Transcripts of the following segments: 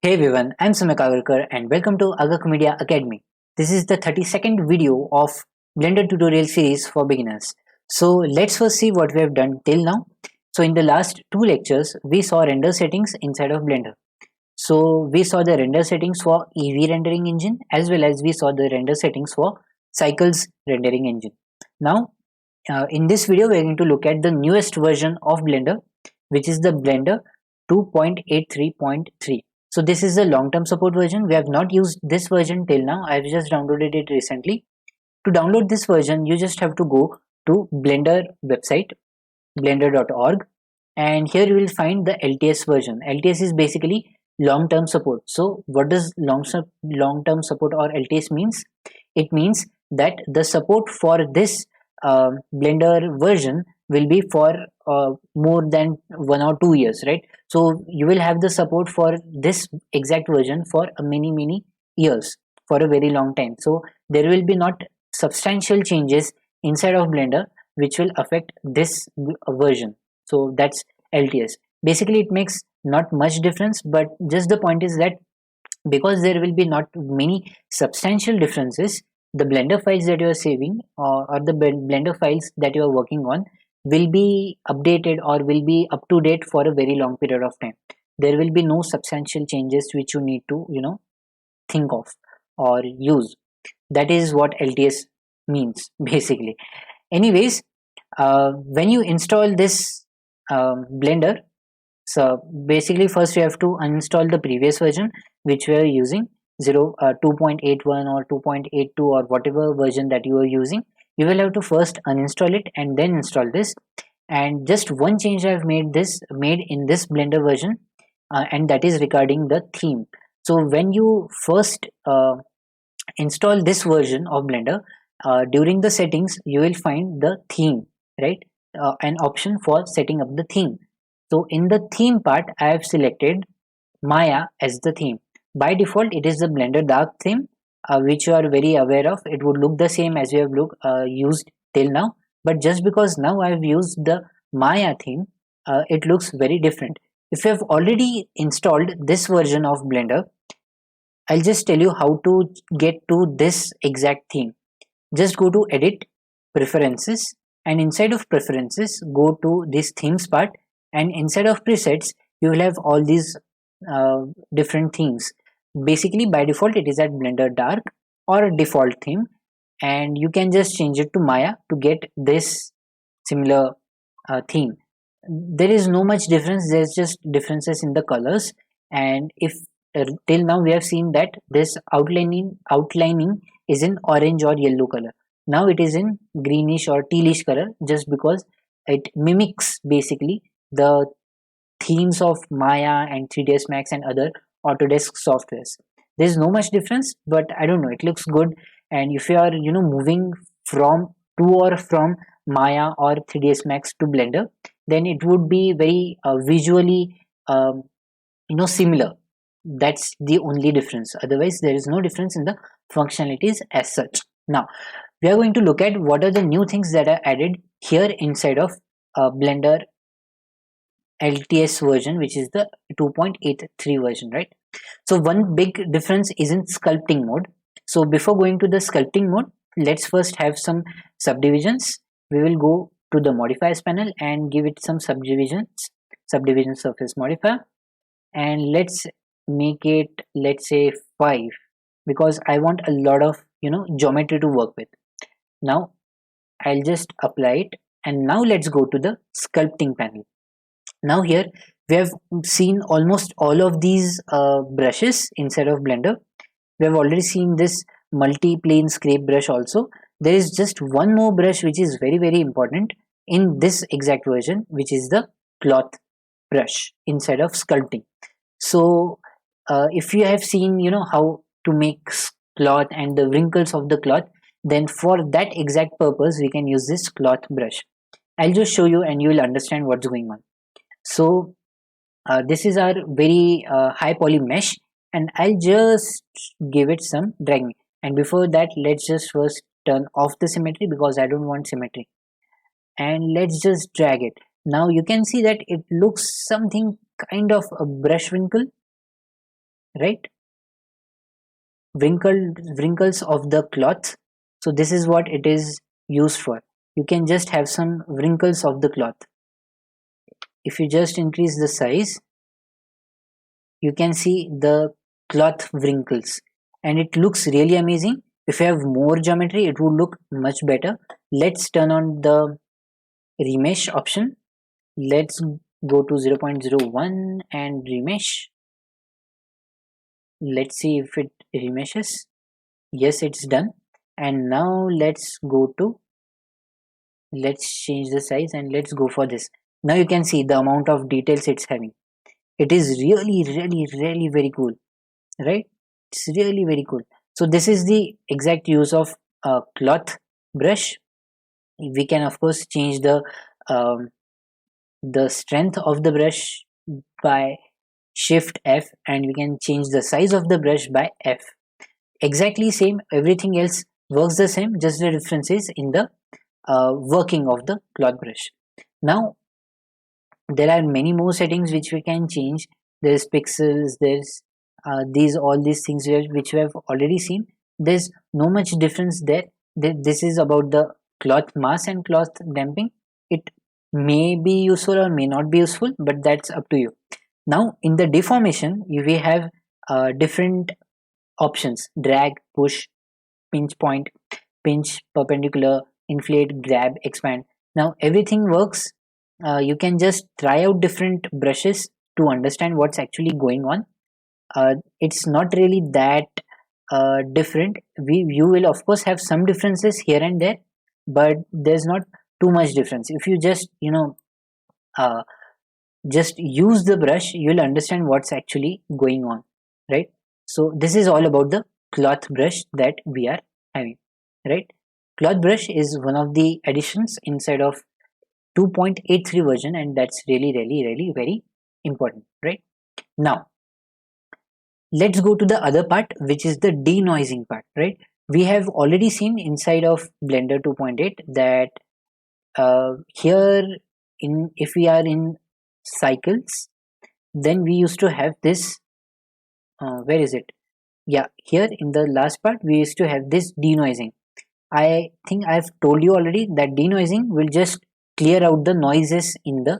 Hey everyone, I'm Sumek Agarkar and welcome to Agak Media Academy. This is the 32nd video of Blender tutorial series for beginners. So let's first see what we have done till now. So in the last two lectures, we saw render settings inside of Blender. So we saw the render settings for Eevee rendering engine as well as we saw the render settings for Cycles rendering engine. Now in this video, we're going to look at the newest version of Blender, which is the Blender 2.83.3. So this is the long-term support version. We have not used this version till now. I've just downloaded it recently. To download this version, you just have to go to Blender website, blender.org, and here you will find the LTS version. LTS is basically long-term support. So what does long-term support or LTS means? It means that the support for this Blender version will be for more than 1 or 2 years, right? So you will have the support for this exact version for many years, for a very long time. So there will be not substantial changes inside of Blender which will affect this version. So that's LTS. Basically it makes not much difference, but just the point is that because there will be not many substantial differences, the Blender files that you are saving or the Blender files that you are working on will be updated or will be up to date for a very long period of time. There will be no substantial changes which you need to think of or use. That is what LTS means basically. Anyways, when you install this Blender, so basically first you have to uninstall the previous version which we are using 2.81 or 2.82 or whatever version that you are using. You will have to first uninstall it and then install this. And just one change I've made in this Blender version, and that is regarding the theme. So when you first install this version of Blender, during the settings you will find the theme, right? An option for setting up the theme. So in the theme part I have selected Maya as the theme. By default it is the Blender dark theme, which you are very aware of. It would look the same as you have used till now, but just because now I have used the Maya theme, it looks very different. If you have already installed this version of Blender, I'll just tell you how to get to this exact theme. Just go to edit, preferences, and inside of preferences go to this themes part, and inside of presets you will have all these uh, different themes. Basically by default it is at Blender dark or a default theme, and you can just change it to Maya to get this similar theme. There is no much difference, there's just differences in the colors. And if till now we have seen that this outlining is in orange or yellow color, now it is in greenish or tealish color just because it mimics basically the themes of Maya and 3ds Max and other Autodesk softwares. There's no much difference, but I don't know, it looks good. And if you are moving from from Maya or 3ds Max to Blender, then it would be very visually similar. That's the only difference. Otherwise there is no difference in the functionalities as such. Now we are going to look at what are the new things that are added here inside of Blender LTS version, which is the 2.83 version, right? So one big difference is in sculpting mode. So before going to the sculpting mode, let's first have some subdivisions. We will go to the modifiers panel and give it some subdivision surface modifier, and let's make it, let's say 5, because I want a lot of geometry to work with. Now I'll just apply it, and now let's go to the sculpting panel. Now here we have seen almost all of these brushes inside of Blender. We have already seen this multi-plane scrape brush also. There is just one more brush which is very important in this exact version, which is the cloth brush inside of sculpting. So if you have seen how to make cloth and the wrinkles of the cloth, then for that exact purpose we can use this cloth brush. I'll just show you and you will understand what's going on. So this is our very high poly mesh, and I'll just give it some dragging. And before that, let's just first turn off the symmetry because I don't want symmetry. And let's just drag it. Now you can see that it looks something kind of a brush wrinkle. right? Wrinkles of the cloth. So this is what it is used for. You can just have some wrinkles of the cloth. If you just increase the size, you can see the cloth wrinkles, and it looks really amazing. If you have more geometry, it would look much better. Let's turn on the remesh option. Let's go to 0.01 and remesh. Let's see if it remeshes. Yes, it's done. And now let's go to, let's change the size and let's go for this. Now you can see the amount of details it's having. It is really very cool, right? It's really very cool. So this is the exact use of a cloth brush. We can of course change um, the strength of the brush by shift F, and we can change the size of the brush by F. Exactly same, everything else works the same, just the difference is in the working of the cloth brush. Now there are many more settings which we can change. There's pixels, there's these all these things which we have already seen. There's no much difference there. This is about the cloth mass and cloth damping. It may be useful or may not be useful, but that's up to you. Now in the deformation we have different options: drag, push, pinch point, pinch, perpendicular, inflate, grab, expand. Now everything works. You can just try out different brushes to understand what's actually going on. It's not really that different. You will of course have some differences here and there, but there's not too much difference. If you just uh, just use the brush, you'll understand what's actually going on, right? So this is all about the cloth brush that we are having, right? Cloth brush is one of the additions inside of 2.83 version, and that's really very important, right? Now let's go to the other part, which is the denoising part, right? We have already seen inside of Blender 2.8 that here, in if we are in cycles, then we used to have this, where is it? Yeah, here in the last part we used to have this denoising. I think I've told you already that denoising will just clear out the noises in the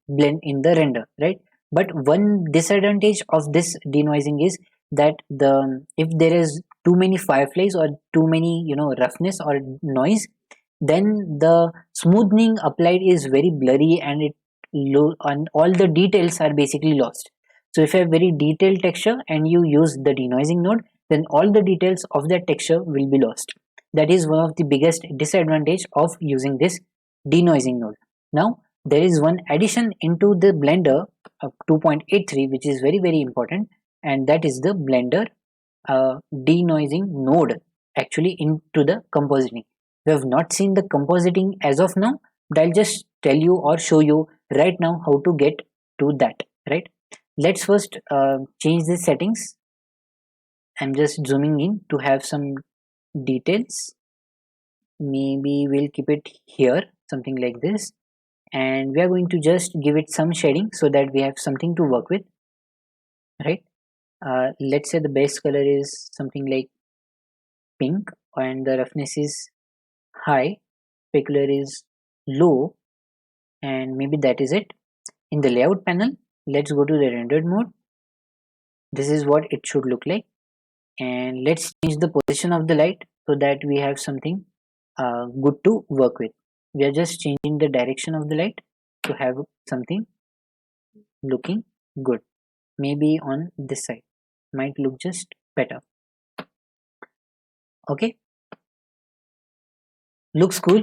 blend in the render, right? But one disadvantage of this denoising is that the if there is too many fireflies or too many roughness or noise, then the smoothing applied is very blurry, and it low and all the details are basically lost. So if you have very detailed texture and you use the denoising node, then all the details of that texture will be lost. That is one of the biggest disadvantage of using this denoising node. Now there is one addition into the Blender 2.83 which is very important, and that is the Blender denoising node actually into the compositing. We have not seen the compositing as of now, but I'll just tell you or show you right now how to get to that, right? Let's first change the settings. I'm just zooming in to have some details. Maybe we'll keep it here, something like this, and we are going to just give it some shading so that we have something to work with, right? Let's say the base color is something like pink, and the roughness is high, specular is low, and maybe that is it. In the layout panel, let's go to the rendered mode. This is what it should look like, and let's change the position of the light so that we have something good to work with. We are just changing the direction of the light to have something looking good. Maybe on this side might look just better. Okay, looks cool.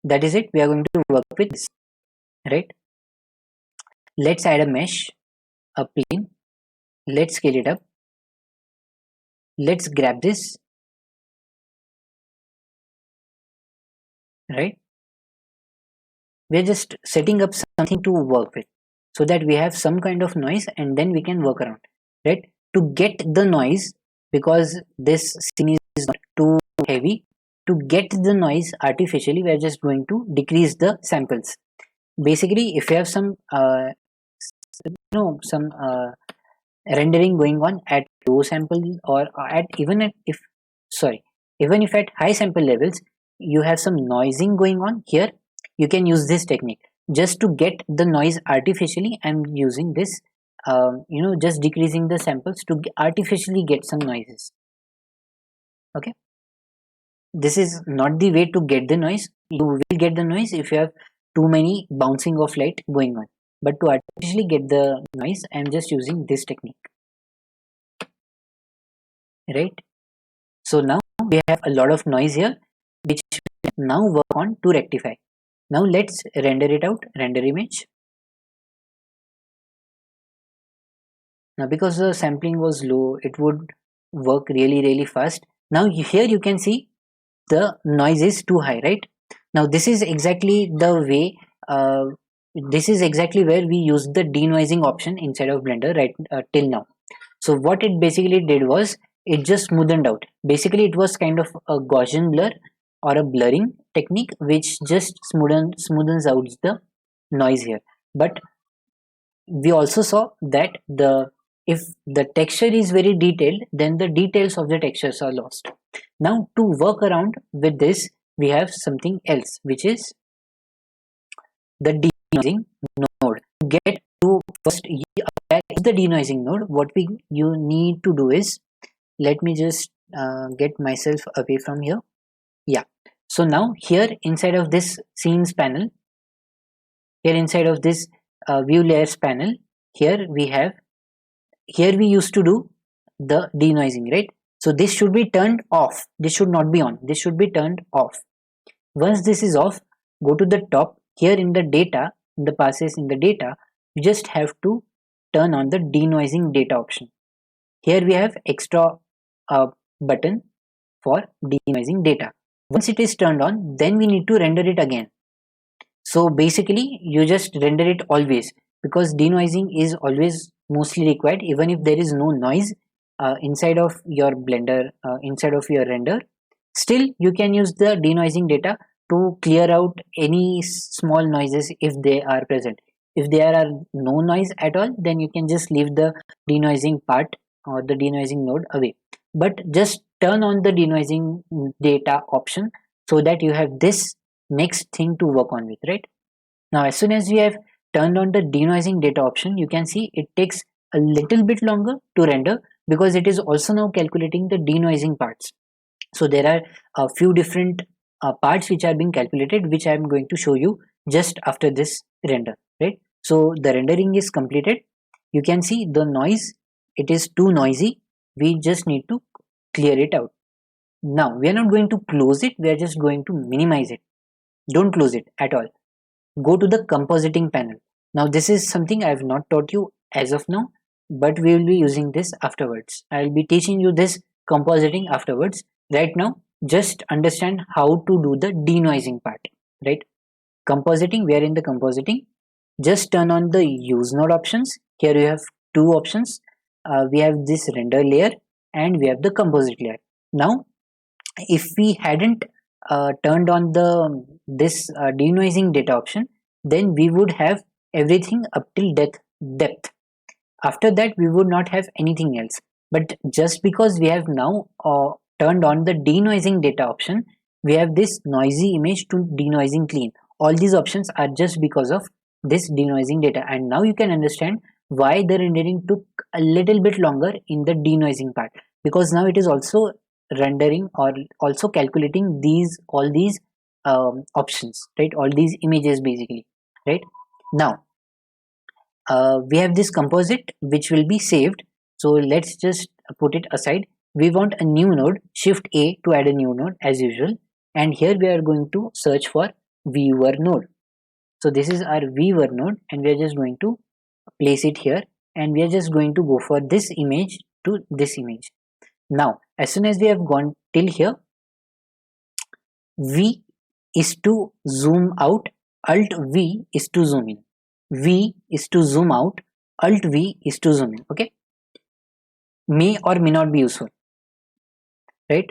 That is it. We are going to work with this, right? Let's add a mesh, a plane. Let's scale it up. Let's grab this, right? We're just setting up something to work with so that we have some kind of noise, and then we can work around, right? To get the noise, because this scene is not too heavy, to get the noise artificially, we're just going to decrease the samples. Basically, if you have some some rendering going on at low sample, or at even at if sorry even if at high sample levels you have some noising going on here, you can use this technique. Just to get the noise artificially, I'm using this, just decreasing the samples to artificially get some noises. Okay, this is not the way to get the noise. You will get the noise if you have too many bouncing of light going on, but to artificially get the noise, I'm just using this technique, right? So now we have a lot of noise here, which we now work on to rectify. Now let's render it out, render image. Now because the sampling was low, it would work really fast. Now here you can see the noise is too high, right? Now this is exactly the way, this is exactly where we use the denoising option inside of Blender right till now. So what it basically did was it just smoothened out. Basically it was kind of a Gaussian blur or a blurring technique which just smoothens out the noise here. But we also saw that if the texture is very detailed, then the details of the textures are lost. Now to work around with this, we have something else, which is the denoising node. To get to first the denoising node, what we you need to do is, let me just get myself away from here. Yeah, so now here inside of this scenes panel, here inside of this view layers panel, here we have, here we used to do the denoising, right? So this should be turned off, this should not be on, this should be turned off. Once this is off, go to the top. Here in the data, in the passes in the data, you just have to turn on the denoising data option. Here we have extra button for denoising data. Once it is turned on, then we need to render it again. So basically you just render it always, because denoising is always mostly required even if there is no noise inside of your Blender, inside of your render. Still you can use the denoising data to clear out any small noises if they are present. If there are no noise at all, then you can just leave the denoising part or the denoising node away, but just turn on the denoising data option so that you have this next thing to work on with, right? Now as soon as we have turned on the denoising data option, you can see it takes a little bit longer to render because it is also now calculating the denoising parts. So there are a few different parts which are being calculated, which I am going to show you just after this render, right? So the rendering is completed. You can see the noise, it is too noisy. We just need to clear it out. Now we are not going to close it, we are just going to minimize it. Don't close it at all. Go to the compositing panel. Now this is something I have not taught you as of now, but we will be using this afterwards. I will be teaching you this compositing afterwards. Right now just understand how to do the denoising part, right? Compositing, we are in the compositing. Just turn on the use node options. Here you have two options. We have this render layer and we have the composite layer. Now if we hadn't turned on the this denoising data option, then we would have everything up till depth. After that we would not have anything else. But just because we have now turned on the denoising data option, we have this noisy image to denoising clean. All these options are just because of this denoising data, and now you can understand why the rendering took a little bit longer in the denoising part, because now it is also rendering or also calculating these all these options, right? All these images basically, right? Now we have this composite which will be saved, so let's just put it aside. We want a new node, shift A to add a new node as usual, and here we are going to search for viewer node. So this is our viewer node and we are just going to place it here, and we are just going to go for this image to this image. Now as soon as we have gone till here, V is to zoom out, Alt V is to zoom in. V is to zoom out, Alt V is to zoom in. Okay, may or may not be useful, right?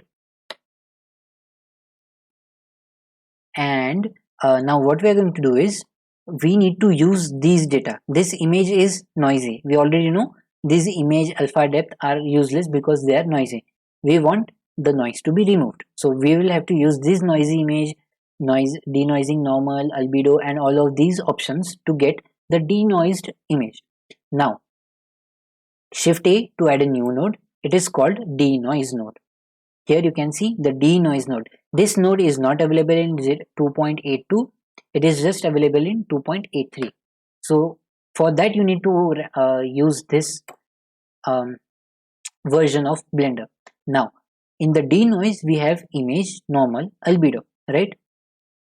And now what we are going to do is we need to use these data. This image is noisy, we already know, these image alpha depth are useless because they are noisy. We want the noise to be removed. So we will have to use this noisy image, noise, denoising normal, albedo, and all of these options to get the denoised image. Now, shift A to add a new node. It is called denoise node. Here you can see the denoise node. This node is not available in 2.82. It is just available in 2.83. So for that you need to use this um, version of Blender. Now in the denoise we have image, normal, albedo, right?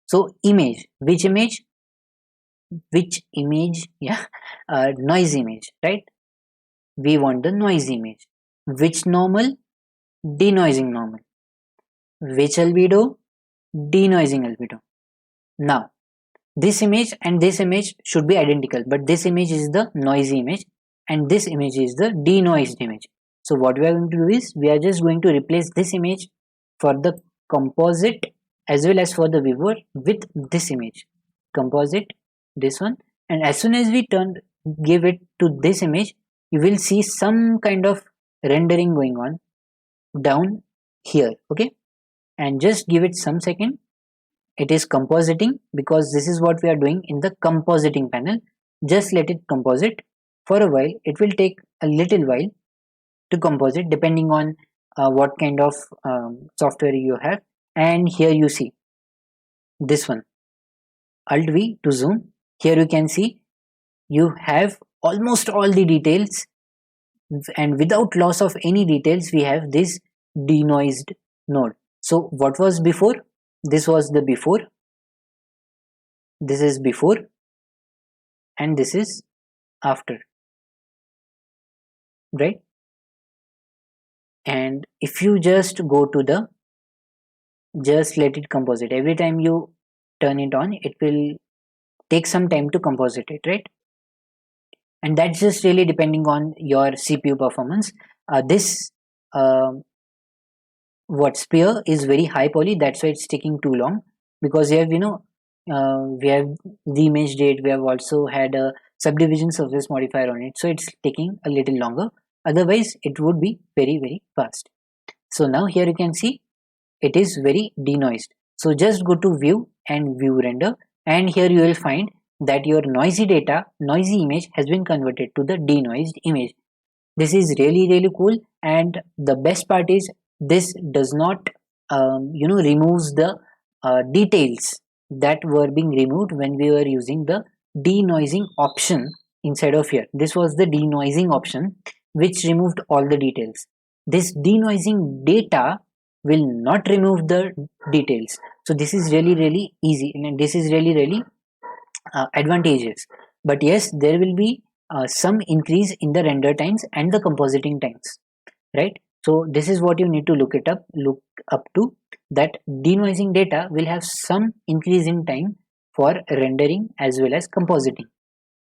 So image, which image? Which image? Yeah, noise image, right? We want the noise image. Which normal? Denoising normal. Which albedo? Denoising albedo. Now this image and this image should be identical, but this image is the noisy image and this image is the denoised image. So what we are going to do is we are just going to replace this image for the composite as well as for the viewer with this image, composite, this one, and as soon as we give it to this image, you will see some kind of rendering going on down here. Okay, and just give it some second. It is compositing because this is what we are doing in the compositing panel. Just let it composite for a while. It will take a little while to composite depending on what kind of software you have. And here you see this one, Alt V to zoom. Here you can see you have almost all the details, and without loss of any details we have this denoised node. So what was before? This was the before, this is before, and this is after, right? And if you just go to the, just let it composite. Every time you turn it on, it will take some time to composite it, right? And that's just really depending on your CPU performance. This what sphere is very high poly, that's why it's taking too long, because you have, we have the image date, we have also had a subdivision surface modifier on it, so it's taking a little longer. Otherwise it would be very fast. So now here you can see it is very denoised. So just go to view and view render, and here you will find that your noisy data, noisy image has been converted to the denoised image. This is really cool, and the best part is this does not removes the details that were being removed when we were using the denoising option inside of here. This was the denoising option which removed all the details. This denoising data will not remove the details. So this is really easy, and this is really advantageous. But yes, there will be some increase in the render times and the compositing times, right? So this is what you need to look up to, that denoising data will have some increase in time for rendering as well as compositing,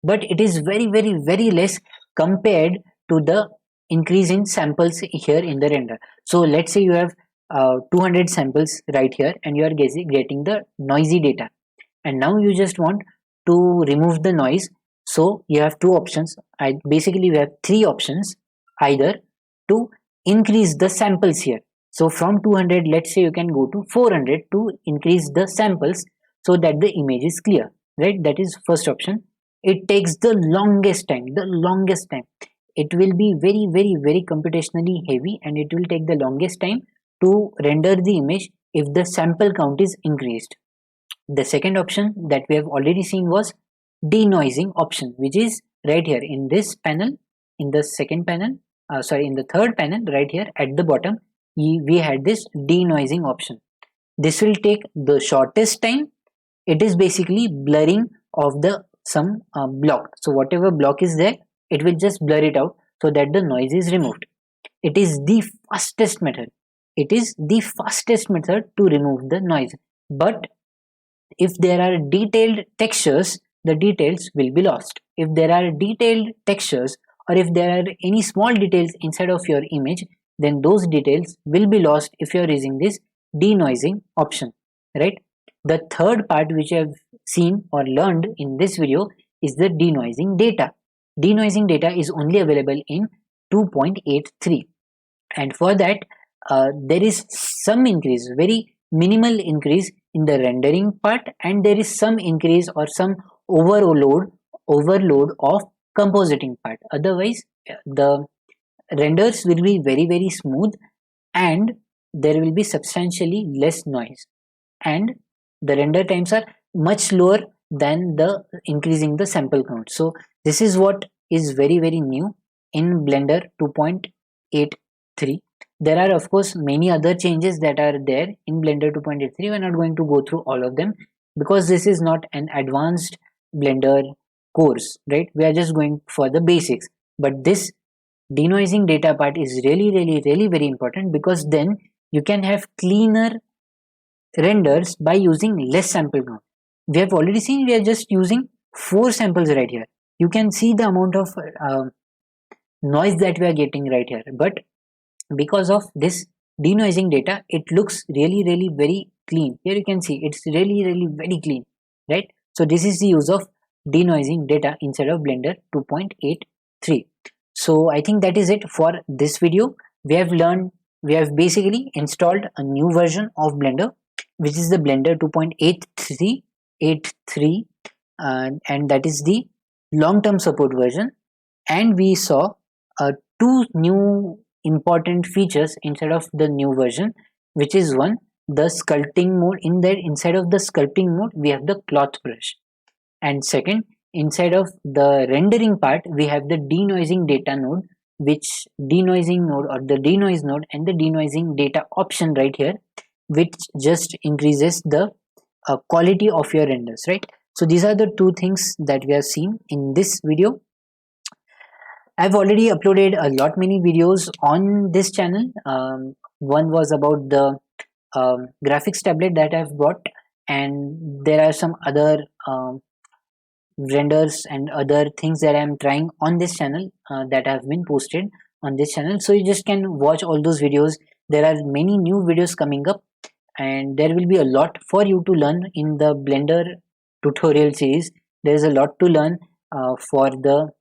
but it is very less compared to the increase in samples here in the render. So let's say you have 200 samples right here, and you are getting the noisy data, and now you just want to remove the noise. So you have two options. Basically we have three options: either to increase the samples here, so from 200 let's say you can go to 400 to increase the samples so that the image is clear, right? That is first option. It takes the longest time, it will be very computationally heavy, and it will take the longest time to render the image if the sample count is increased. The second option that we have already seen was denoising option, which is right here in this panel, in the second panel, in the third panel right here at the bottom. We had this denoising option. This will take the shortest time. It is basically blurring of the some block. So whatever block is there, it will just blur it out so that the noise is removed. It is the fastest method. It is the fastest method to remove the noise. But if there are detailed textures, the details will be lost. If there are detailed textures, or if there are any small details inside of your image, then those details will be lost if you are using this denoising option, right? The third part which I have seen or learned in this video is the denoising data. Denoising data is only available in 2.83, and for that there is some increase, very minimal increase in the rendering part, and there is some increase or some overload of compositing part. Otherwise the renders will be very smooth, and there will be substantially less noise, and the render times are much lower than the increasing the sample count. So this is what is very new in Blender 2.83. There are of course many other changes that are there in Blender 2.83. We're not going to go through all of them because this is not an advanced Blender course, right? We are just going for the basics. But this denoising data part is really very important, because then you can have cleaner renders by using less sample count. We have already seen we are just using 4 samples right here. You can see the amount of noise that we are getting right here, but because of this denoising data, it looks really very clean. Here you can see it's really very clean, right? So this is the use of denoising data inside of Blender 2.83. So I think that is it for this video. We have basically installed a new version of Blender, which is the Blender 2.83, and that is the long-term support version. And we saw two new important features inside of the new version, which is one, the sculpting mode. Inside of the sculpting mode we have the cloth brush, and second, inside of the rendering part we have the denoising data node, which denoising node or the denoise node and the denoising data option right here, which just increases the quality of your renders, right? So these are the two things that we have seen in this video. I've already uploaded a lot many videos on this channel. One was about the graphics tablet that I've bought, and there are some other renders and other things that I'm trying on this channel that have been posted on this channel. So you just can watch all those videos. There are many new videos coming up, and there will be a lot for you to learn in the Blender tutorial series. There is a lot to learn for the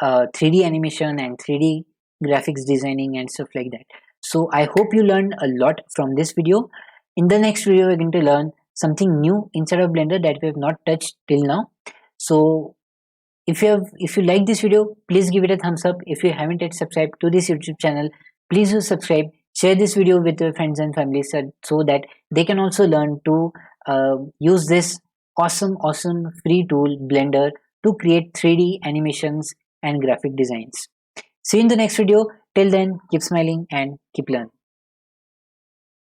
3D animation and 3D graphics designing and stuff like that. So I hope you learned a lot from this video. In the next video we're going to learn something new inside of Blender that we have not touched till now. So if you like this video, please give it a thumbs up. If you haven't yet subscribed to this YouTube channel, please do subscribe. Share this video with your friends and family so that they can also learn to use this awesome free tool Blender to create 3D animations and graphic designs. See you in the next video. Till then, keep smiling and keep learning.